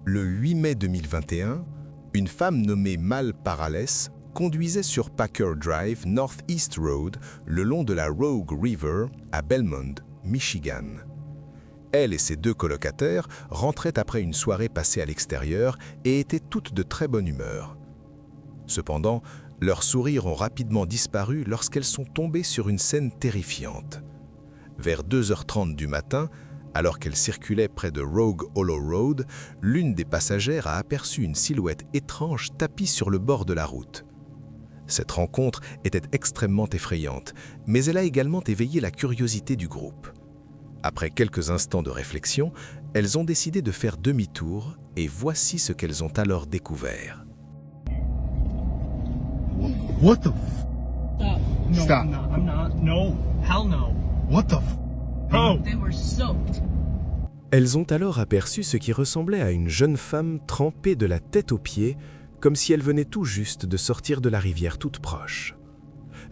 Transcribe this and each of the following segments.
Le 8 mai 2021, une femme nommée Mal Parales conduisait sur Packer Drive Northeast Road le long de la Rogue River à Belmond, Michigan. Elle et ses deux colocataires rentraient après une soirée passée à l'extérieur et étaient toutes de très bonne humeur. Cependant, leurs sourires ont rapidement disparu lorsqu'elles sont tombées sur une scène terrifiante. Vers 2h30 du matin, alors qu'elles circulaient près de Rogue Hollow Road, l'une des passagères a aperçu une silhouette étrange tapie sur le bord de la route. Cette rencontre était extrêmement effrayante, mais elle a également éveillé la curiosité du groupe. Après quelques instants de réflexion, elles ont décidé de faire demi-tour et voici ce qu'elles ont alors découvert. What the f... No, Stop. I'm not. No. Hell no. What the f... Oh! They were soaked. Elles ont alors aperçu ce qui ressemblait à une jeune femme trempée de la tête aux pieds, comme si elle venait tout juste de sortir de la rivière toute proche.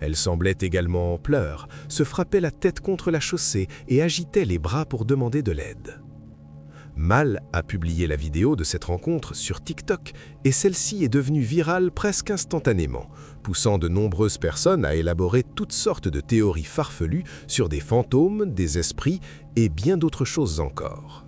Elle semblait également en pleurs, se frappait la tête contre la chaussée et agitait les bras pour demander de l'aide. Mal a publié la vidéo de cette rencontre sur TikTok et celle-ci est devenue virale presque instantanément, poussant de nombreuses personnes à élaborer toutes sortes de théories farfelues sur des fantômes, des esprits et bien d'autres choses encore.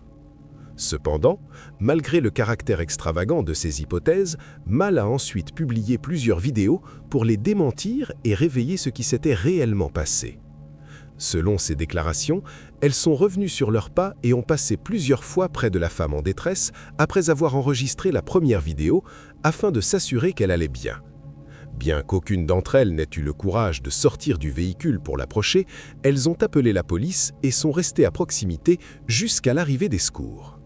Cependant, malgré le caractère extravagant de ces hypothèses, Mal a ensuite publié plusieurs vidéos pour les démentir et révéler ce qui s'était réellement passé. Selon ses déclarations, elles sont revenues sur leurs pas et ont passé plusieurs fois près de la femme en détresse après avoir enregistré la première vidéo afin de s'assurer qu'elle allait bien. Bien qu'aucune d'entre elles n'ait eu le courage de sortir du véhicule pour l'approcher, elles ont appelé la police et sont restées à proximité jusqu'à l'arrivée des secours.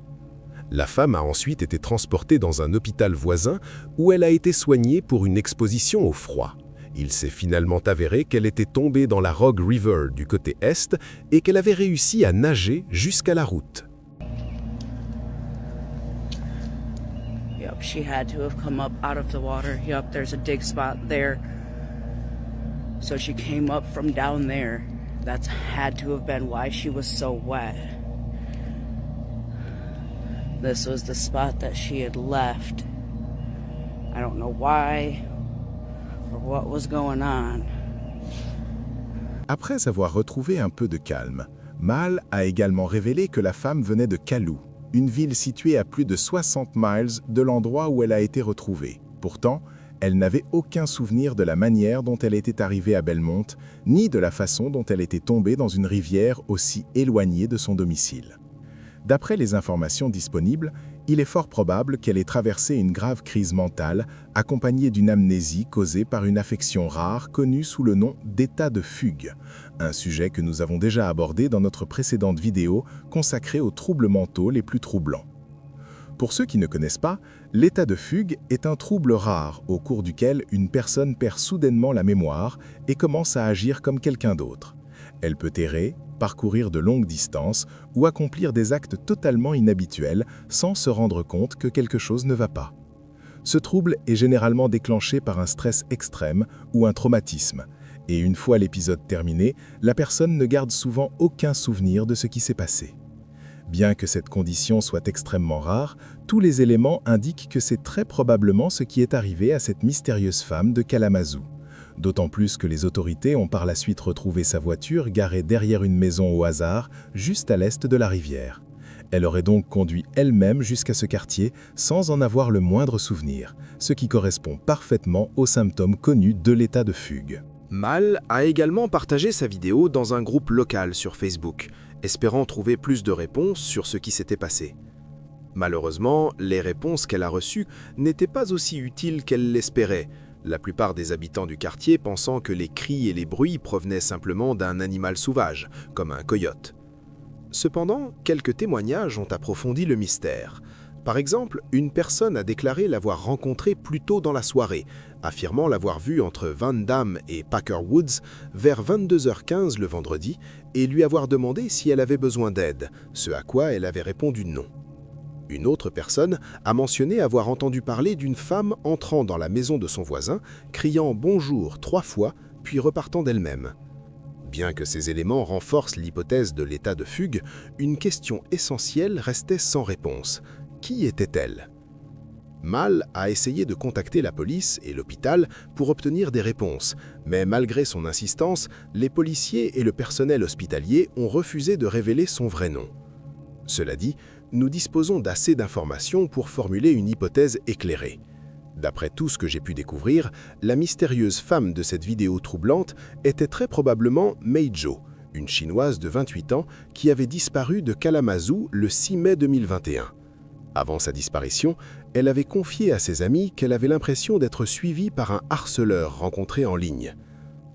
La femme a ensuite été transportée dans un hôpital voisin où elle a été soignée pour une exposition au froid. Il s'est finalement avéré qu'elle était tombée dans la Rogue River du côté est et qu'elle avait réussi à nager jusqu'à la route. Yep, she had to have come up out of the water. Yep, there's a dig spot there. So she came up from down there. That's had to have been why she was so wet. This was the spot that she had left. I don't know why or what was going on. Après avoir retrouvé un peu de calme, Mal a également révélé que la femme venait de Kalou, une ville située à plus de 60 miles de l'endroit où elle a été retrouvée. Pourtant, elle n'avait aucun souvenir de la manière dont elle était arrivée à Belmont, ni de la façon dont elle était tombée dans une rivière aussi éloignée de son domicile. D'après les informations disponibles, il est fort probable qu'elle ait traversé une grave crise mentale, accompagnée d'une amnésie causée par une affection rare connue sous le nom d'état de fugue, un sujet que nous avons déjà abordé dans notre précédente vidéo consacrée aux troubles mentaux les plus troublants. Pour ceux qui ne connaissent pas, l'état de fugue est un trouble rare au cours duquel une personne perd soudainement la mémoire et commence à agir comme quelqu'un d'autre. Elle peut errer, parcourir de longues distances ou accomplir des actes totalement inhabituels sans se rendre compte que quelque chose ne va pas. Ce trouble est généralement déclenché par un stress extrême ou un traumatisme, et une fois l'épisode terminé, la personne ne garde souvent aucun souvenir de ce qui s'est passé. Bien que cette condition soit extrêmement rare, tous les éléments indiquent que c'est très probablement ce qui est arrivé à cette mystérieuse femme de Kalamazoo. D'autant plus que les autorités ont par la suite retrouvé sa voiture garée derrière une maison au hasard, juste à l'est de la rivière. Elle aurait donc conduit elle-même jusqu'à ce quartier sans en avoir le moindre souvenir, ce qui correspond parfaitement aux symptômes connus de l'état de fugue. Mal a également partagé sa vidéo dans un groupe local sur Facebook, espérant trouver plus de réponses sur ce qui s'était passé. Malheureusement, les réponses qu'elle a reçues n'étaient pas aussi utiles qu'elle l'espérait, la plupart des habitants du quartier pensant que les cris et les bruits provenaient simplement d'un animal sauvage, comme un coyote. Cependant, quelques témoignages ont approfondi le mystère. Par exemple, une personne a déclaré l'avoir rencontré plus tôt dans la soirée, affirmant l'avoir vu entre Van Damme et Packer Woods vers 22h15 le vendredi et lui avoir demandé si elle avait besoin d'aide, ce à quoi elle avait répondu non. Une autre personne a mentionné avoir entendu parler d'une femme entrant dans la maison de son voisin, criant « bonjour » 3 fois, puis repartant d'elle-même. Bien que ces éléments renforcent l'hypothèse de l'état de fugue, une question essentielle restait sans réponse. qui était-elle? Mal a essayé de contacter la police et l'hôpital pour obtenir des réponses, mais malgré son insistance, les policiers et le personnel hospitalier ont refusé de révéler son vrai nom. Cela dit, nous disposons d'assez d'informations pour formuler une hypothèse éclairée. D'après tout ce que j'ai pu découvrir, la mystérieuse femme de cette vidéo troublante était très probablement Mei Jo, une Chinoise de 28 ans qui avait disparu de Kalamazoo le 6 mai 2021. Avant sa disparition, elle avait confié à ses amis qu'elle avait l'impression d'être suivie par un harceleur rencontré en ligne.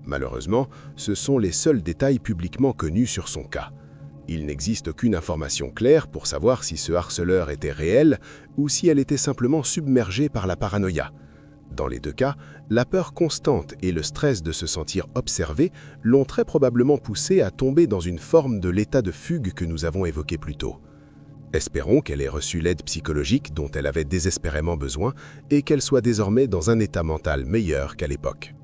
Malheureusement, ce sont les seuls détails publiquement connus sur son cas. Il n'existe aucune information claire pour savoir si ce harceleur était réel ou si elle était simplement submergée par la paranoïa. Dans les deux cas, la peur constante et le stress de se sentir observée l'ont très probablement poussée à tomber dans une forme de l'état de fugue que nous avons évoqué plus tôt. Espérons qu'elle ait reçu l'aide psychologique dont elle avait désespérément besoin et qu'elle soit désormais dans un état mental meilleur qu'à l'époque.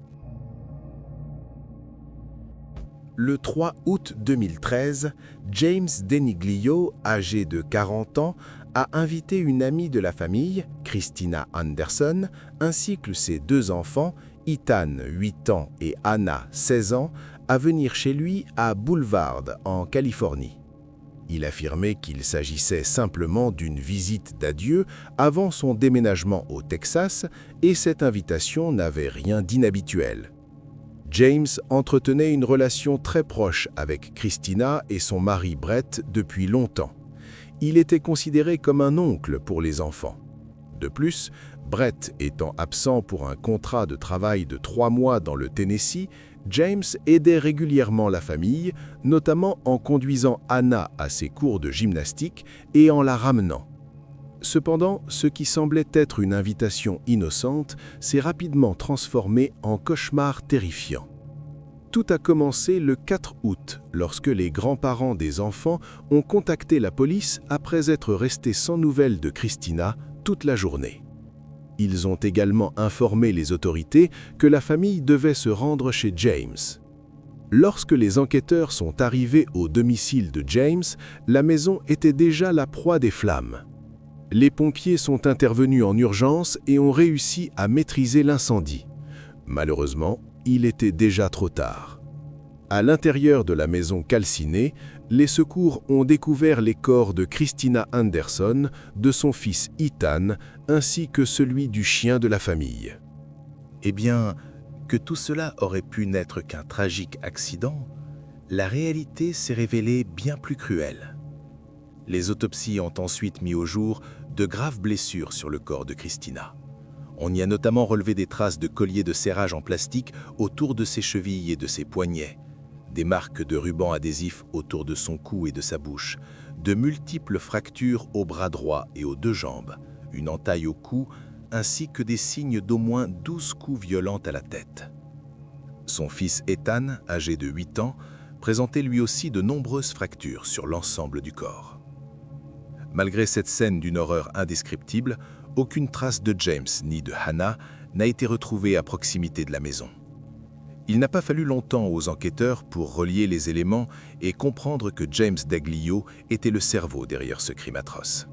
Le 3 août 2013, James Deniglio, âgé de 40 ans, a invité une amie de la famille, Christina Anderson, ainsi que ses deux enfants, Ethan, 8 ans, et Anna, 16 ans, à venir chez lui à Boulevard, en Californie. Il affirmait qu'il s'agissait simplement d'une visite d'adieu avant son déménagement au Texas et cette invitation n'avait rien d'inhabituel. James entretenait une relation très proche avec Christina et son mari Brett depuis longtemps. Il était considéré comme un oncle pour les enfants. De plus, Brett étant absent pour un contrat de travail de 3 mois dans le Tennessee, James aidait régulièrement la famille, notamment en conduisant Anna à ses cours de gymnastique et en la ramenant. Cependant, ce qui semblait être une invitation innocente s'est rapidement transformé en cauchemar terrifiant. Tout a commencé le 4 août, lorsque les grands-parents des enfants ont contacté la police après être restés sans nouvelles de Christina toute la journée. Ils ont également informé les autorités que la famille devait se rendre chez James. Lorsque les enquêteurs sont arrivés au domicile de James, la maison était déjà la proie des flammes. Les pompiers sont intervenus en urgence et ont réussi à maîtriser l'incendie. Malheureusement, il était déjà trop tard. À l'intérieur de la maison calcinée, les secours ont découvert les corps de Christina Anderson, de son fils Ethan, ainsi que celui du chien de la famille. Eh bien, que tout cela aurait pu n'être qu'un tragique accident, la réalité s'est révélée bien plus cruelle. Les autopsies ont ensuite mis au jour de graves blessures sur le corps de Christina. On y a notamment relevé des traces de colliers de serrage en plastique autour de ses chevilles et de ses poignets, des marques de ruban adhésif autour de son cou et de sa bouche, de multiples fractures au bras droit et aux 2 jambes, une entaille au cou, ainsi que des signes d'au moins 12 coups violents à la tête. Son fils Ethan, âgé de 8 ans, présentait lui aussi de nombreuses fractures sur l'ensemble du corps. Malgré cette scène d'une horreur indescriptible, aucune trace de James ni de Hannah n'a été retrouvée à proximité de la maison. Il n'a pas fallu longtemps aux enquêteurs pour relier les éléments et comprendre que James Daglio était le cerveau derrière ce crime atroce.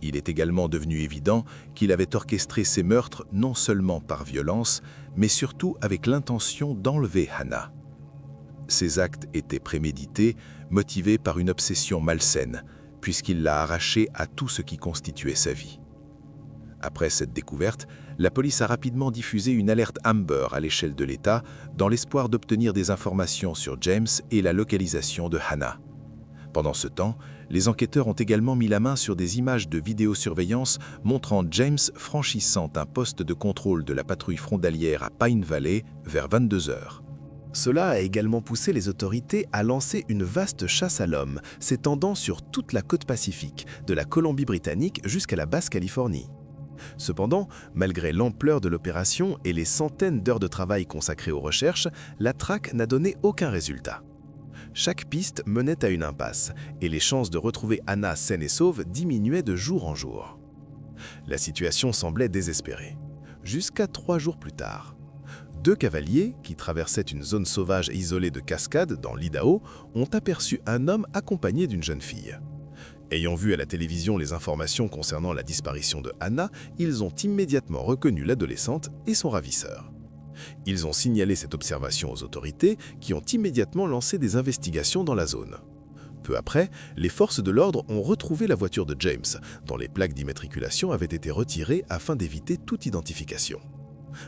Il est également devenu évident qu'il avait orchestré ces meurtres non seulement par violence, mais surtout avec l'intention d'enlever Hannah. Ces actes étaient prémédités, motivés par une obsession malsaine, puisqu'il l'a arrachée à tout ce qui constituait sa vie. Après cette découverte, la police a rapidement diffusé une alerte Amber à l'échelle de l'État dans l'espoir d'obtenir des informations sur James et la localisation de Hannah. Pendant ce temps, les enquêteurs ont également mis la main sur des images de vidéosurveillance montrant James franchissant un poste de contrôle de la patrouille frontalière à Pine Valley vers 22 heures. Cela a également poussé les autorités à lancer une vaste chasse à l'homme, s'étendant sur toute la côte pacifique, de la Colombie-Britannique jusqu'à la Basse-Californie. Cependant, malgré l'ampleur de l'opération et les centaines d'heures de travail consacrées aux recherches, la traque n'a donné aucun résultat. Chaque piste menait à une impasse, et les chances de retrouver Hannah saine et sauve diminuaient de jour en jour. La situation semblait désespérée. Jusqu'à 3 jours plus tard. 2 cavaliers, qui traversaient une zone sauvage isolée de cascades dans l'Idaho, ont aperçu un homme accompagné d'une jeune fille. Ayant vu à la télévision les informations concernant la disparition de Hannah, ils ont immédiatement reconnu l'adolescente et son ravisseur. Ils ont signalé cette observation aux autorités qui ont immédiatement lancé des investigations dans la zone. Peu après, les forces de l'ordre ont retrouvé la voiture de James, dont les plaques d'immatriculation avaient été retirées afin d'éviter toute identification.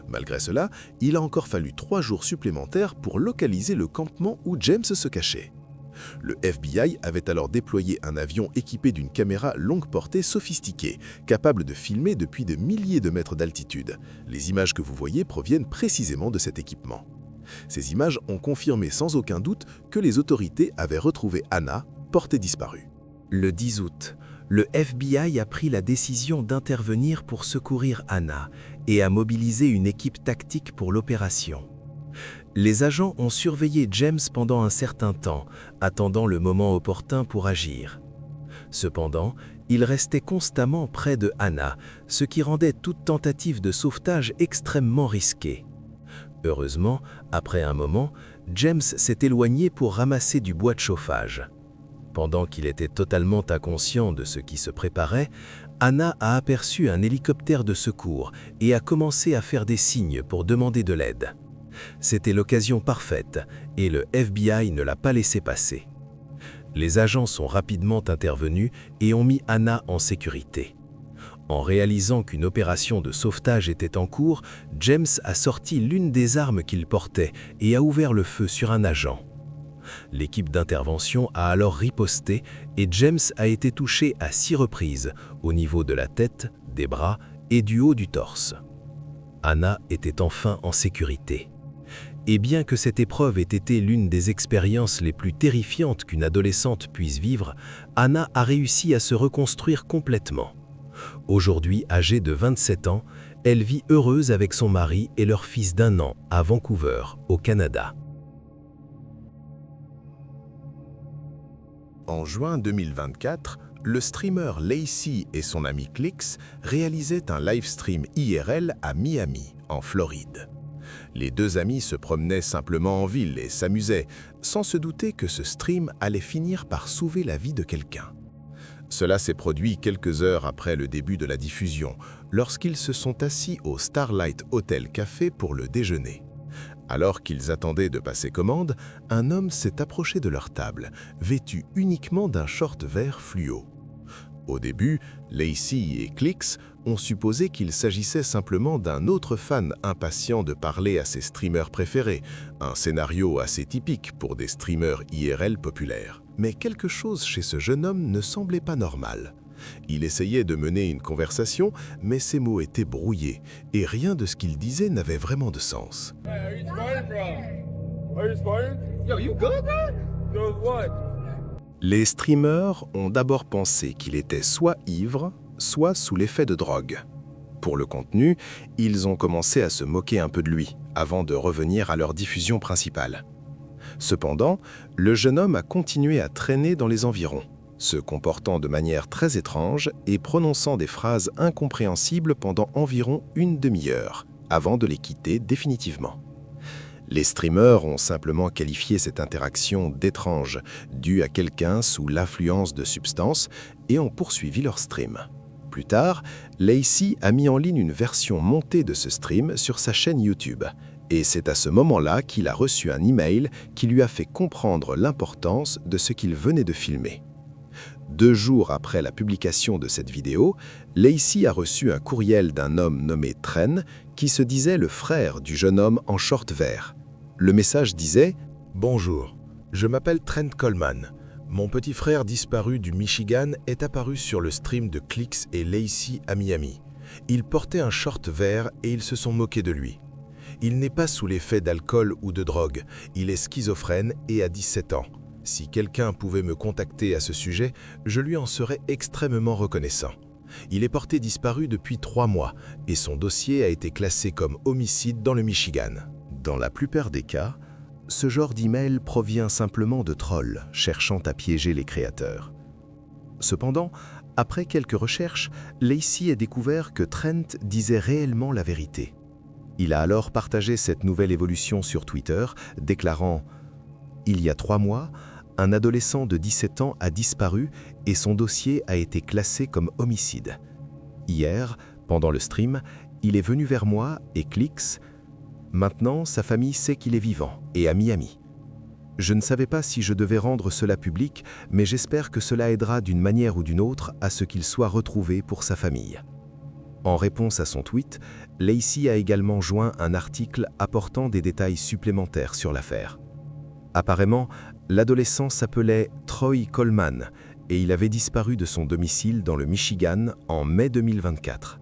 Malgré cela, il a encore fallu 3 jours supplémentaires pour localiser le campement où James se cachait. Le FBI avait alors déployé un avion équipé d'une caméra longue portée sophistiquée, capable de filmer depuis de milliers de mètres d'altitude. Les images que vous voyez proviennent précisément de cet équipement. Ces images ont confirmé sans aucun doute que les autorités avaient retrouvé Hannah, portée disparue. Le 10 août, le FBI a pris la décision d'intervenir pour secourir Hannah et a mobilisé une équipe tactique pour l'opération. Les agents ont surveillé James pendant un certain temps, attendant le moment opportun pour agir. Cependant, il restait constamment près de Hannah, ce qui rendait toute tentative de sauvetage extrêmement risquée. Heureusement, après un moment, James s'est éloigné pour ramasser du bois de chauffage. Pendant qu'il était totalement inconscient de ce qui se préparait, Hannah a aperçu un hélicoptère de secours et a commencé à faire des signes pour demander de l'aide. C'était l'occasion parfaite et le FBI ne l'a pas laissé passer. Les agents sont rapidement intervenus et ont mis Hannah en sécurité. En réalisant qu'une opération de sauvetage était en cours, James a sorti l'une des armes qu'il portait et a ouvert le feu sur un agent. L'équipe d'intervention a alors riposté et James a été touché à 6 reprises au niveau de la tête, des bras et du haut du torse. Hannah était enfin en sécurité. Et bien que cette épreuve ait été l'une des expériences les plus terrifiantes qu'une adolescente puisse vivre, Hannah a réussi à se reconstruire complètement. Aujourd'hui âgée de 27 ans, elle vit heureuse avec son mari et leur fils d'1 an à Vancouver, au Canada. En juin 2024, le streamer Lacey et son ami Clix réalisaient un live stream IRL à Miami, en Floride. Les 2 amis se promenaient simplement en ville et s'amusaient, sans se douter que ce stream allait finir par sauver la vie de quelqu'un. Cela s'est produit quelques heures après le début de la diffusion, lorsqu'ils se sont assis au Starlight Hotel Café pour le déjeuner. Alors qu'ils attendaient de passer commande, un homme s'est approché de leur table, vêtu uniquement d'un short vert fluo. Au début, Lacey et Clix ont supposé qu'il s'agissait simplement d'un autre fan impatient de parler à ses streamers préférés, un scénario assez typique pour des streamers IRL populaires. Mais quelque chose chez ce jeune homme ne semblait pas normal. Il essayait de mener une conversation, mais ses mots étaient brouillés, et rien de ce qu'il disait n'avait vraiment de sens. Les streamers ont d'abord pensé qu'il était soit ivre, soit sous l'effet de drogue. Pour le contenu, ils ont commencé à se moquer un peu de lui, avant de revenir à leur diffusion principale. Cependant, le jeune homme a continué à traîner dans les environs, se comportant de manière très étrange et prononçant des phrases incompréhensibles pendant environ 1 demi-heure, avant de les quitter définitivement. Les streamers ont simplement qualifié cette interaction d'étrange, due à quelqu'un sous l'influence de substances, et ont poursuivi leur stream. Plus tard, Lacey a mis en ligne une version montée de ce stream sur sa chaîne YouTube, et c'est à ce moment-là qu'il a reçu un email qui lui a fait comprendre l'importance de ce qu'il venait de filmer. 2 jours après la publication de cette vidéo, Lacey a reçu un courriel d'un homme nommé Tren qui se disait le frère du jeune homme en short vert. Le message disait « Bonjour, je m'appelle Trent Coleman. Mon petit frère disparu du Michigan est apparu sur le stream de Clix et Lacey à Miami. Il portait un short vert et ils se sont moqués de lui. Il n'est pas sous l'effet d'alcool ou de drogue, il est schizophrène et a 17 ans. Si quelqu'un pouvait me contacter à ce sujet, je lui en serais extrêmement reconnaissant. Il est porté disparu depuis 3 mois et son dossier a été classé comme homicide dans le Michigan. » Dans la plupart des cas, ce genre d'email provient simplement de trolls cherchant à piéger les créateurs. Cependant, après quelques recherches, Lacey a découvert que Trent disait réellement la vérité. Il a alors partagé cette nouvelle évolution sur Twitter, déclarant « Il y a 3 mois, un adolescent de 17 ans a disparu et son dossier a été classé comme homicide. Hier, pendant le stream, il est venu vers moi et Clix. Maintenant, sa famille sait qu'il est vivant et à Miami. Je ne savais pas si je devais rendre cela public, mais j'espère que cela aidera d'une manière ou d'une autre à ce qu'il soit retrouvé pour sa famille. En réponse à son tweet, Lacey a également joint un article apportant des détails supplémentaires sur l'affaire. Apparemment, l'adolescent s'appelait Troy Coleman et il avait disparu de son domicile dans le Michigan en mai 2024.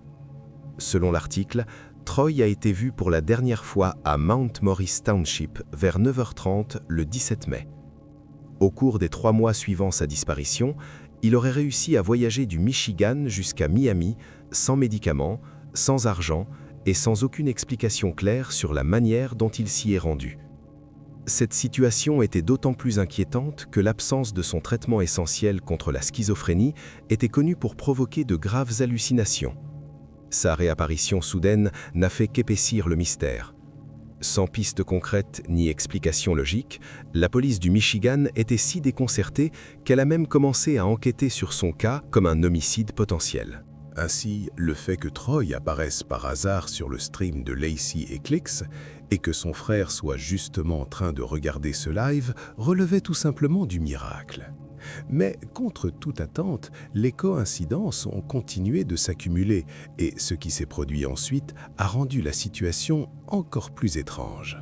Selon l'article, Troy a été vu pour la dernière fois à Mount Morris Township vers 9h30 le 17 mai. Au cours des 3 mois suivant sa disparition, il aurait réussi à voyager du Michigan jusqu'à Miami sans médicaments, sans argent et sans aucune explication claire sur la manière dont il s'y est rendu. Cette situation était d'autant plus inquiétante que l'absence de son traitement essentiel contre la schizophrénie était connue pour provoquer de graves hallucinations. Sa réapparition soudaine n'a fait qu'épaissir le mystère. Sans piste concrète ni explication logique, la police du Michigan était si déconcertée qu'elle a même commencé à enquêter sur son cas comme un homicide potentiel. Ainsi, le fait que Troy apparaisse par hasard sur le stream de Lacey et Clix et que son frère soit justement en train de regarder ce live relevait tout simplement du miracle. Mais contre toute attente, les coïncidences ont continué de s'accumuler et ce qui s'est produit ensuite a rendu la situation encore plus étrange.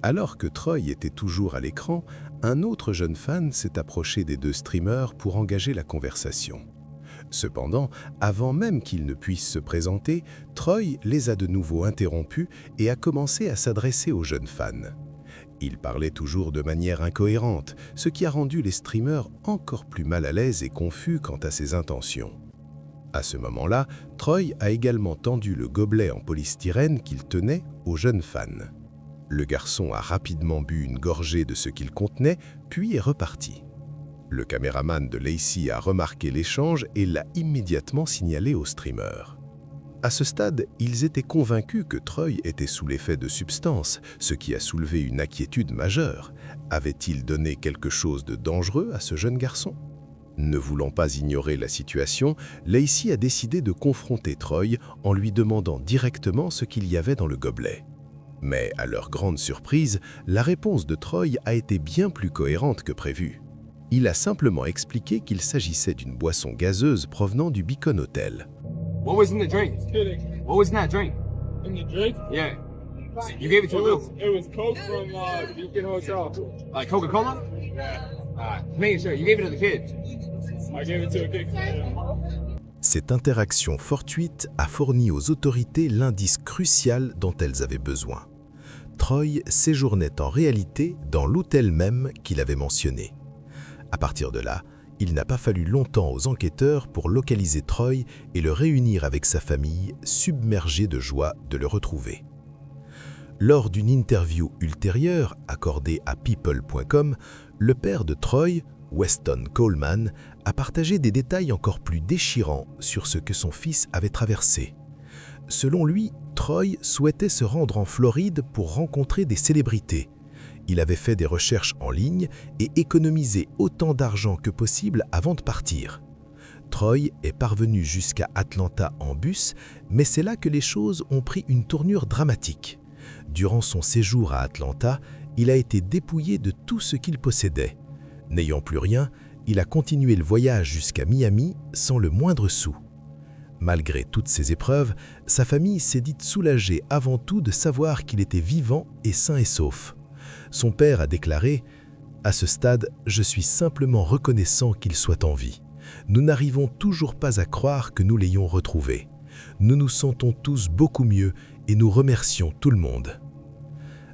Alors que Troy était toujours à l'écran, un autre jeune fan s'est approché des 2 streamers pour engager la conversation. Cependant, avant même qu'ils ne puissent se présenter, Troy les a de nouveau interrompus et a commencé à s'adresser aux jeunes fans. Il parlait toujours de manière incohérente, ce qui a rendu les streamers encore plus mal à l'aise et confus quant à ses intentions. À ce moment-là, Troy a également tendu le gobelet en polystyrène qu'il tenait au jeune fan. Le garçon a rapidement bu une gorgée de ce qu'il contenait, puis est reparti. Le caméraman de Lacey a remarqué l'échange et l'a immédiatement signalé aux streamers. À ce stade, ils étaient convaincus que Troy était sous l'effet de substances, ce qui a soulevé une inquiétude majeure. Avait-il donné quelque chose de dangereux à ce jeune garçon ? Ne voulant pas ignorer la situation, Lacey a décidé de confronter Troy en lui demandant directement ce qu'il y avait dans le gobelet. Mais à leur grande surprise, la réponse de Troy a été bien plus cohérente que prévu. Il a simplement expliqué qu'il s'agissait d'une boisson gazeuse provenant du Beacon Hotel. What was in the drink? What was in that drink? In the drink? Yeah. You gave it to him. It was Coke from Beacon Hotel. Like Coca-Cola? Yeah. Make sure you gave it to the kid. I gave it to a kid. Cette interaction fortuite a fourni aux autorités l'indice crucial dont elles avaient besoin. Troy séjournait en réalité dans l'hôtel même qu'il avait mentionné. À partir de là, il n'a pas fallu longtemps aux enquêteurs pour localiser Troy et le réunir avec sa famille, submergés de joie de le retrouver. Lors d'une interview ultérieure accordée à People.com, le père de Troy, Weston Coleman, a partagé des détails encore plus déchirants sur ce que son fils avait traversé. Selon lui, Troy souhaitait se rendre en Floride pour rencontrer des célébrités. Il avait fait des recherches en ligne et économisé autant d'argent que possible avant de partir. Troy est parvenu jusqu'à Atlanta en bus, mais c'est là que les choses ont pris une tournure dramatique. Durant son séjour à Atlanta, il a été dépouillé de tout ce qu'il possédait. N'ayant plus rien, il a continué le voyage jusqu'à Miami sans le moindre sou. Malgré toutes ces épreuves, sa famille s'est dite soulagée avant tout de savoir qu'il était vivant et sain et sauf. Son père a déclaré « À ce stade, je suis simplement reconnaissant qu'il soit en vie. Nous n'arrivons toujours pas à croire que nous l'ayons retrouvé. Nous nous sentons tous beaucoup mieux et nous remercions tout le monde. »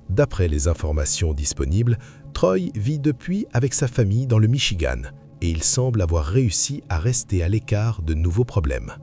D'après les informations disponibles, Troy vit depuis avec sa famille dans le Michigan et il semble avoir réussi à rester à l'écart de nouveaux problèmes.